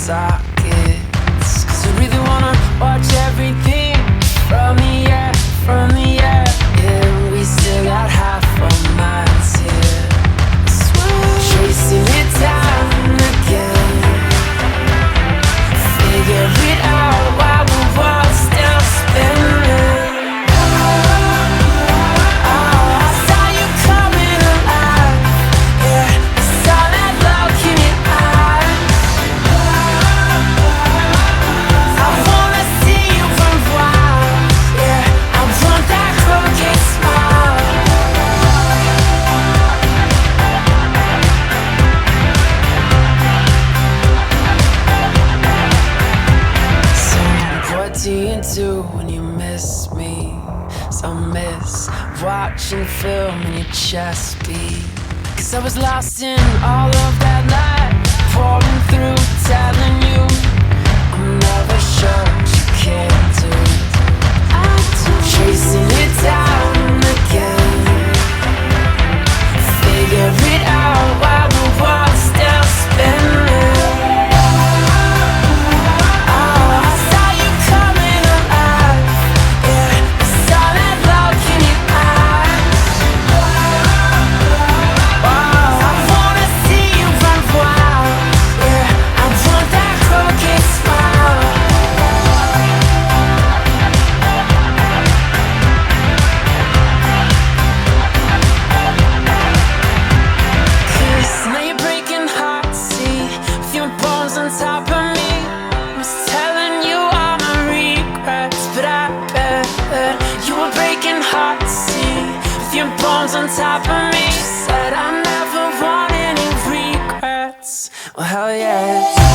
sockets. 'Cause I really wanna watch everything from the air, from the air. Yeah, we still got half our minds here. I swear, chasing it down again. Figure it out while the world's still spinning. What do you do when you miss me? So I miss watching film in your chest beat. 'Cause I was lost in all of that light, pouring through, telling you I'm never sure what you can do. Chasing it down again. Figure it out while the world's still spinning. On top of me, I was telling you all my regrets, but I bet you were breaking hearts. See, with your bones on top of me, she said I never want any regrets. Well, hell yeah.